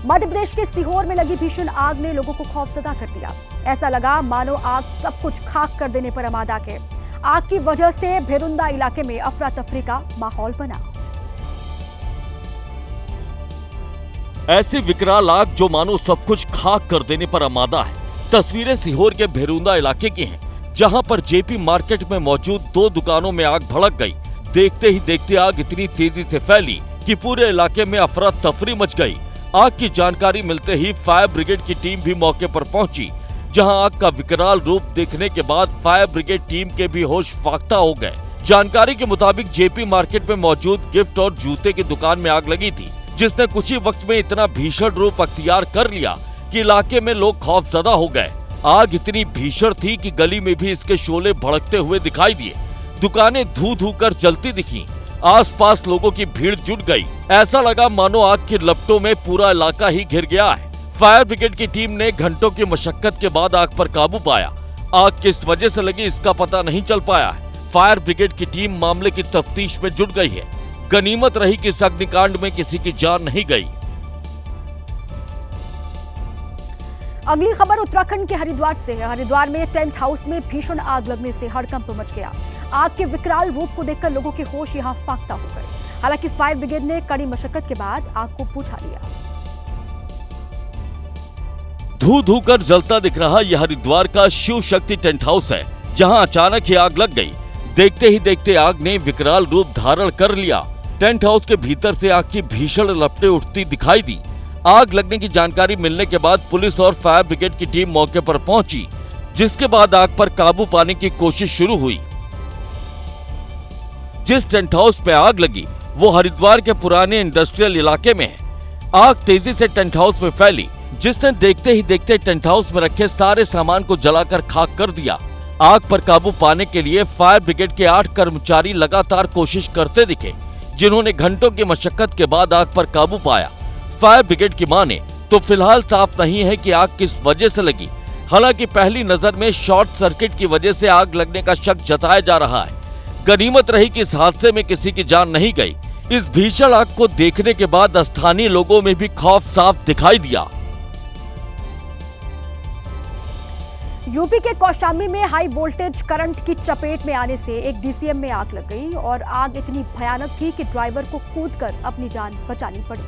मध्य प्रदेश के सीहोर में लगी भीषण आग ने लोगों को खौफजदा कर दिया। ऐसा लगा मानो आग सब कुछ खाक कर देने पर आमादा है। आग की वजह से भेरुंदा इलाके में अफरा तफरी का माहौल बना। ऐसी विकराल आग जो मानो सब कुछ खाक कर देने पर आमादा है। तस्वीरें सीहोर के भेरुंदा इलाके की हैं, जहां पर जेपी मार्केट में मौजूद 2 दुकानों में आग भड़क गई। देखते ही देखते आग इतनी तेजी से फैली कि पूरे इलाके में अफरा तफरी मच गई। आग की जानकारी मिलते ही फायर ब्रिगेड की टीम भी मौके पर पहुंची, जहां आग का विकराल रूप देखने के बाद फायर ब्रिगेड टीम के भी होश फाख्ता हो गए। जानकारी के मुताबिक जेपी मार्केट में मौजूद गिफ्ट और जूते की दुकान में आग लगी थी, जिसने कुछ ही वक्त में इतना भीषण रूप अख्तियार कर लिया कि इलाके में लोग खौफजदा हो गए। आग इतनी भीषण थी कि गली में भी इसके शोले भड़कते हुए दिखाई दिए। दुकानें धू धू कर जलती दिखीं। आसपास लोगों की भीड़ जुट गई। ऐसा लगा मानो आग की लपटों में पूरा इलाका ही घिर गया है। फायर ब्रिगेड की टीम ने घंटों की मशक्कत के बाद आग पर काबू पाया। आग किस वजह से लगी इसका पता नहीं चल पाया है। फायर ब्रिगेड की टीम मामले की तफ्तीश में जुट गई है। गनीमत रही कि इस अग्निकांड में किसी की जान नहीं गई। अगली खबर उत्तराखंड के हरिद्वार से है। हरिद्वार में टेंट हाउस में भीषण आग लगने से हड़कंप मच गया। आग के विकराल रूप को देखकर लोगों के होश यहां फाख्ता हो गए। हालांकि फायर ब्रिगेड ने कड़ी मशक्कत के बाद आग को बुझा लिया। धू धू कर जलता दिख रहा यह हरिद्वार का शिव शक्ति टेंट हाउस है, जहां अचानक ही आग लग गई। देखते ही देखते आग ने विकराल रूप धारण कर लिया। टेंट हाउस के भीतर से आग की भीषण लपटें उठती दिखाई दी। आग लगने की जानकारी मिलने के बाद पुलिस और फायर ब्रिगेड की टीम मौके पर पहुंची, जिसके बाद आग पर काबू पाने की कोशिश शुरू हुई। जिस टेंट हाउस पे आग लगी वो हरिद्वार के पुराने इंडस्ट्रियल इलाके में है। आग तेजी से टेंट हाउस में फैली, जिसने देखते ही देखते टेंट हाउस में रखे सारे सामान को जलाकर खाक कर दिया। आग पर काबू पाने के लिए फायर ब्रिगेड के 8 कर्मचारी लगातार कोशिश करते दिखे, जिन्होंने घंटों की मशक्कत के बाद आग पर काबू पाया। फायर ब्रिगेड की माने तो फिलहाल साफ नहीं है कि आग किस वजह से लगी। हालांकि पहली नजर में शॉर्ट सर्किट की वजह से आग लगने का शक जताया जा रहा है। गनीमत रही कि इस हादसे में किसी की जान नहीं गई। इस भीषण आग को देखने के बाद स्थानीय लोगों में भी खौफ साफ दिखाई दिया। यूपी के कौशाम्बी में हाई वोल्टेज करंट की चपेट में आने से एक डीसीएम में आग लग गई और आग इतनी भयानक थी कि ड्राइवर को कूदकर अपनी जान बचानी पड़ी।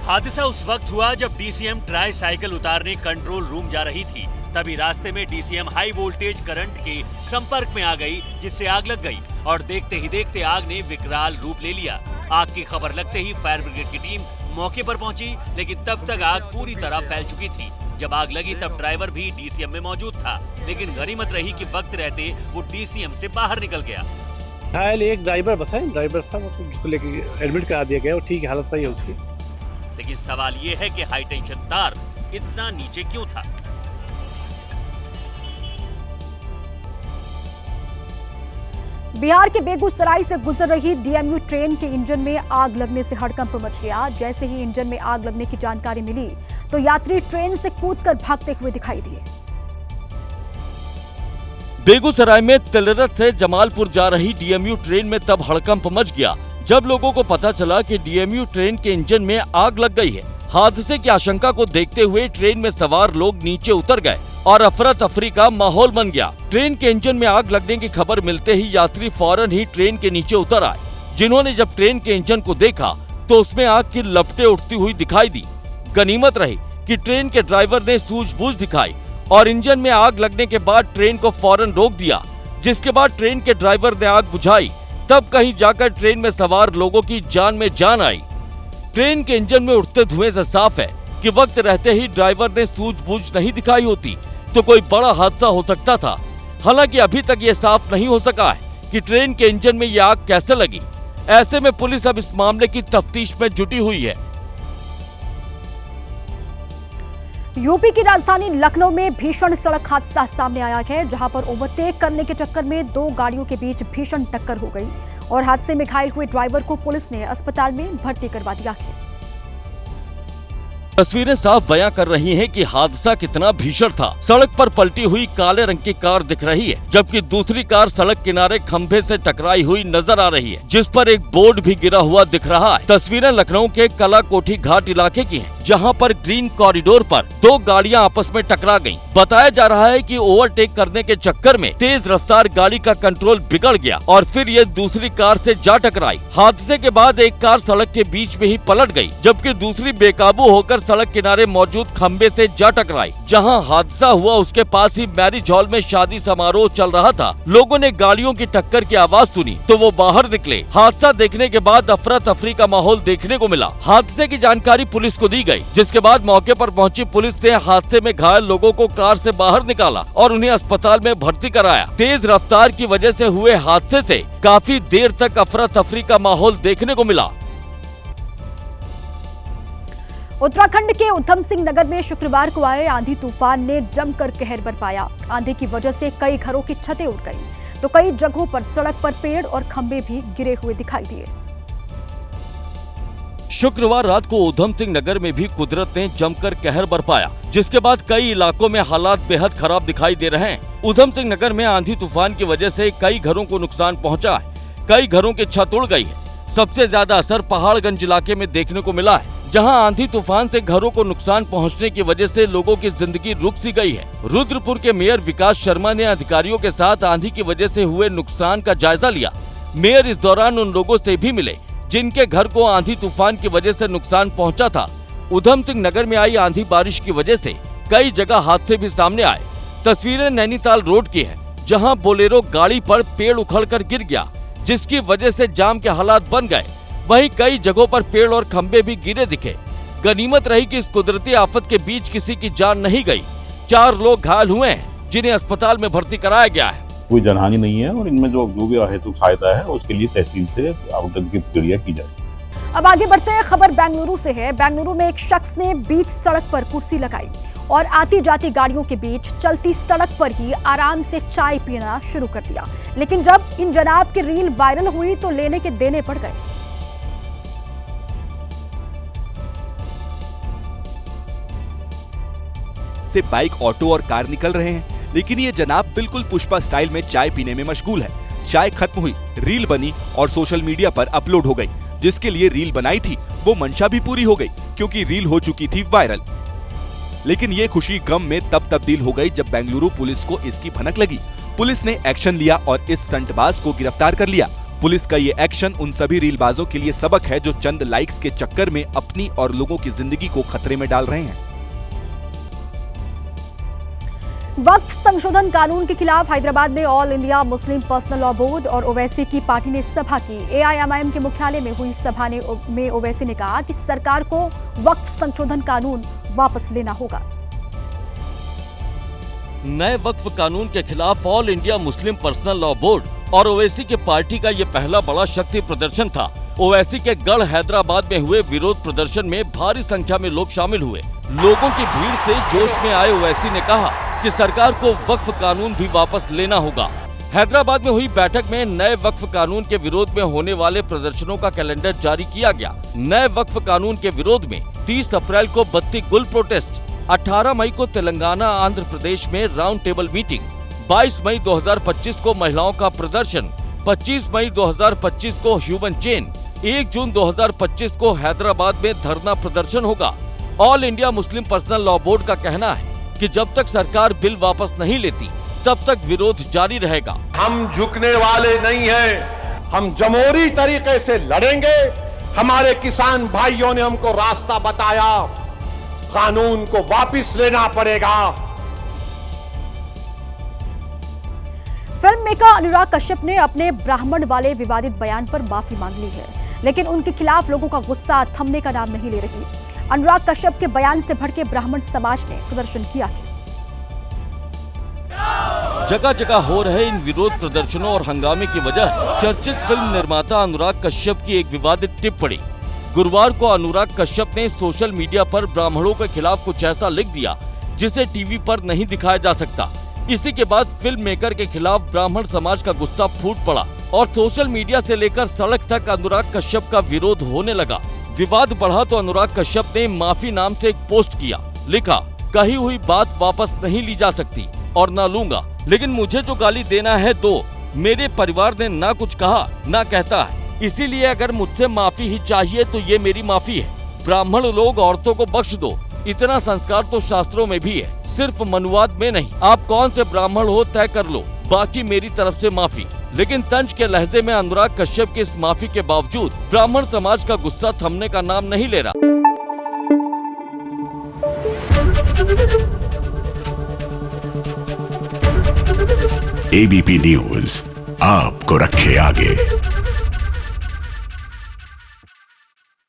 हादसा उस वक्त हुआ जब डीसीएम ट्राई साइकिल उतारने कंट्रोल रूम जा रही थी। तभी रास्ते में डीसीएम हाई वोल्टेज करंट के संपर्क में आ गई, जिससे आग लग गई और देखते ही देखते आग ने विकराल रूप ले लिया। आग की खबर लगते ही फायर ब्रिगेड की टीम मौके पर पहुंची, लेकिन तब तक आग पूरी तरह फैल चुकी थी। जब आग लगी तब ड्राइवर भी डीसीएम में मौजूद था, लेकिन गनीमत रही कि वक्त रहते वो डीसीएम से बाहर निकल गया। घायल एक ड्राइवर बस है, ड्राइवर था, उसको लेके एडमिट करा दिया गया और ठीक हालत पाई है उसकी। लेकिन सवाल ये है कि हाई टेंशन तार इतना नीचे क्यों था? बिहार के बेगूसराय से गुजर रही डीएमयू ट्रेन के इंजन में आग लगने से हड़कंप मच गया। जैसे ही इंजन में आग लगने की जानकारी मिली तो यात्री ट्रेन से कूदकर भागते हुए दिखाई दिए। बेगूसराय में तिलरत से जमालपुर जा रही डीएमयू ट्रेन में तब हड़कंप मच गया जब लोगों को पता चला कि डीएमयू ट्रेन के इंजन में आग लग गई है। हादसे की आशंका को देखते हुए ट्रेन में सवार लोग नीचे उतर गए और अफरा तफरी का माहौल बन गया। ट्रेन के इंजन में आग लगने की खबर मिलते ही यात्री फौरन ही ट्रेन के नीचे उतर आए, जिन्होंने जब ट्रेन के इंजन को देखा तो उसमें आग की लपटें उठती हुई दिखाई दी। गनीमत रही कि ट्रेन के ड्राइवर ने सूझबूझ दिखाई और इंजन में आग लगने के बाद ट्रेन को फौरन रोक दिया, जिसके बाद ट्रेन के ड्राइवर ने आग बुझाई। तब कहीं जाकर ट्रेन में सवार लोगों की जान में जान आई। ट्रेन के इंजन में उठते धुएं से साफ है कि वक्त रहते ही ड्राइवर ने सूझबूझ नहीं दिखाई होती तो कोई बड़ा हादसा हो सकता था। हालांकि अभी तक ये साफ नहीं हो सका है कि ट्रेन के इंजन में ये आग कैसे लगी। ऐसे में पुलिस अब इस मामले की तफ्तीश में जुटी हुई है। यूपी की राजधानी लखनऊ में भीषण सड़क हादसा सामने आया है, जहां पर ओवरटेक करने के चक्कर में 2 गाड़ियों के बीच भीषण टक्कर हो गई और हादसे में घायल हुए ड्राइवर को पुलिस ने अस्पताल में भर्ती करवा दिया है। तस्वीरें साफ बयां कर रही हैं कि हादसा कितना भीषण था। सड़क पर पलटी हुई काले रंग की कार दिख रही है, जबकि दूसरी कार सड़क किनारे खंभे से टकराई हुई नजर आ रही है, जिस पर एक बोर्ड भी गिरा हुआ दिख रहा है। तस्वीरें लखनऊ के कला कोठी घाट इलाके की हैं, जहां पर ग्रीन कॉरिडोर पर दो गाड़ियां आपस में टकरा गईं। बताया जा रहा है कि ओवरटेक करने के चक्कर में तेज रफ्तार गाड़ी का कंट्रोल बिगड़ गया और फिर ये दूसरी कार से जा टकराई। हादसे के बाद एक कार सड़क के बीच में ही पलट गई, जबकि दूसरी बेकाबू होकर सड़क किनारे मौजूद खंबे से जा टकराई। जहां हादसा हुआ उसके पास ही मैरिज हॉल में शादी समारोह चल रहा था। लोगों ने गाड़ियों की टक्कर की आवाज सुनी तो वो बाहर निकले। हादसा देखने के बाद अफरा तफरी का माहौल देखने को मिला। हादसे की जानकारी पुलिस को दी गई, जिसके बाद मौके पर पहुंची पुलिस ने हादसे में घायल लोगों को कार से बाहर निकाला और उन्हें अस्पताल में भर्ती कराया। तेज रफ्तार की वजह से हुए हादसे से काफी देर तक अफरा तफरी का माहौल देखने को मिला। उत्तराखंड के उधम सिंह नगर में शुक्रवार को आए आंधी तूफान ने जमकर कहर बरपाया। आंधी की वजह से कई घरों की छतें उड़ गईं, तो कई जगहों पर सड़क पर पेड़ और खंभे भी गिरे हुए दिखाई दिए। शुक्रवार रात को उधम सिंह नगर में भी कुदरत ने जमकर कहर बरपाया, जिसके बाद कई इलाकों में हालात बेहद खराब दिखाई दे रहे हैं। उधम सिंह नगर में आंधी तूफान की वजह से कई घरों को नुकसान पहुंचा है। कई घरों की छत उड़ गई है। सबसे ज्यादा असर पहाड़गंज इलाके में देखने को मिला है, जहां आंधी तूफान से घरों को नुकसान पहुंचने की वजह से लोगों की जिंदगी रुक सी गई है। रुद्रपुर के मेयर विकास शर्मा ने अधिकारियों के साथ आंधी की वजह से हुए नुकसान का जायजा लिया। मेयर इस दौरान उन लोगों से भी मिले जिनके घर को आंधी तूफान की वजह से नुकसान पहुंचा था। उधम सिंह नगर में आई आंधी बारिश की वजह से कई जगह हादसे भी सामने आए। तस्वीरें नैनीताल रोड की है, जहां बोलेरो गाड़ी पर पेड़ उखड़कर गिर गया, जिसकी वजह से जाम के हालात बन गए। वहीं कई जगहों पर पेड़ और खंभे भी गिरे दिखे। गनीमत रही कि इस कुदरती आफत के बीच किसी की जान नहीं गई। 4 लोग घायल हुए हैं, जिन्हें अस्पताल में भर्ती कराया गया है। कोई जनहानि नहीं है और इनमें जो भी हेतु सहायता है उसके लिए तहसील से आवेदन की प्रक्रिया की जाए। अब आगे बढ़ते हैं। खबर बेंगलुरु से है। बेंगलुरु में एक शख्स ने बीच सड़क पर कुर्सी लगाई और आती जाती गाड़ियों के बीच चलती सड़क पर ही आराम से चाय पीना शुरू कर दिया। लेकिन जब इन जनाब की रील वायरल हुई तो लेने के देने पड़ गए। से बाइक, ऑटो और कार निकल रहे हैं, लेकिन ये जनाब बिल्कुल पुष्पा स्टाइल में चाय पीने में मशगूल है। चाय खत्म हुई, रील बनी और सोशल मीडिया पर अपलोड हो गई। जिसके लिए रील बनाई थी वो मंशा भी पूरी हो गई, क्योंकि रील हो चुकी थी वायरल। लेकिन ये खुशी गम में तब तब्दील हो गई जब बेंगलुरु पुलिस को इसकी भनक लगी। पुलिस ने एक्शन लिया और इस स्टंटबाज को गिरफ्तार कर लिया। पुलिस का ये एक्शन उन सभी रीलबाजों के लिए सबक है जो चंद लाइक्स के चक्कर में अपनी और लोगों की जिंदगी को खतरे में डाल रहे हैं। वक्फ संशोधन कानून के खिलाफ हैदराबाद में all India Muslim personal law board और ओवैसी की पार्टी ने सभा की। एआईएमआईएम के मुख्यालय में हुई सभा में ओवैसी ने कहा कि सरकार को वक्फ संशोधन कानून वापस लेना होगा। नए वक्फ कानून के खिलाफ all India Muslim personal law board और ओवैसी की पार्टी का ये पहला बड़ा शक्ति प्रदर्शन था। ओवैसी के गढ़ हैदराबाद में हुए विरोध प्रदर्शन में भारी संख्या में लोग शामिल हुए। लोगों की भीड़ से जोश में आए ओवैसी ने कहा कि सरकार को वक्फ कानून भी वापस लेना होगा। हैदराबाद में हुई बैठक में नए वक्फ कानून के विरोध में होने वाले प्रदर्शनों का कैलेंडर जारी किया गया। नए वक्फ कानून के विरोध में 30 अप्रैल को बत्ती गुल प्रोटेस्ट, 18 मई को तेलंगाना आंध्र प्रदेश में राउंड टेबल मीटिंग, 22 मई 2025 को महिलाओं का प्रदर्शन, 25 मई 2025 को ह्यूमन चेन, 1 जून 2025 को हैदराबाद में धरना प्रदर्शन होगा। All India Muslim personal law board का कहना है कि जब तक सरकार बिल वापस नहीं लेती तब तक विरोध जारी रहेगा। हम झुकने वाले नहीं हैं, हम जमहूरी तरीके से लड़ेंगे। हमारे किसान भाइयों ने हमको रास्ता बताया, कानून को वापस लेना पड़ेगा। फिल्म मेकर अनुराग कश्यप ने अपने ब्राह्मण वाले विवादित बयान पर माफी मांग ली है, लेकिन उनके खिलाफ लोगों का गुस्सा थमने का नाम नहीं ले रही। अनुराग कश्यप के बयान से भड़के ब्राह्मण समाज ने प्रदर्शन किया है। जगह जगह हो रहे इन विरोध प्रदर्शनों और हंगामे की वजह चर्चित फिल्म निर्माता अनुराग कश्यप की एक विवादित टिप्पणी। गुरुवार को अनुराग कश्यप ने सोशल मीडिया पर ब्राह्मणों के खिलाफ कुछ ऐसा लिख दिया जिसे टीवी पर नहीं दिखाया जा सकता। इसी के बाद फिल्म मेकर के खिलाफ ब्राह्मण समाज का गुस्सा फूट पड़ा और सोशल मीडिया से लेकर सड़क तक अनुराग कश्यप का विरोध होने लगा। विवाद बढ़ा तो अनुराग कश्यप ने माफी नाम से एक पोस्ट किया। लिखा, कही हुई बात वापस नहीं ली जा सकती और ना लूंगा, लेकिन मुझे जो गाली देना है दो। मेरे परिवार ने ना कुछ कहा ना कहता है, इसीलिए अगर मुझसे माफी ही चाहिए तो ये मेरी माफी है। ब्राह्मण लोग औरतों को बख्श दो, इतना संस्कार तो शास्त्रों में भी है, सिर्फ मनुवाद में नहीं। आप कौन से ब्राह्मण हो तय कर लो, बाकी मेरी तरफ से माफी। लेकिन तंज के लहजे में अनुराग कश्यप की इस माफी के बावजूद ब्राह्मण समाज का गुस्सा थमने का नाम नहीं ले रहा। एबीपी न्यूज आपको रखे आगे।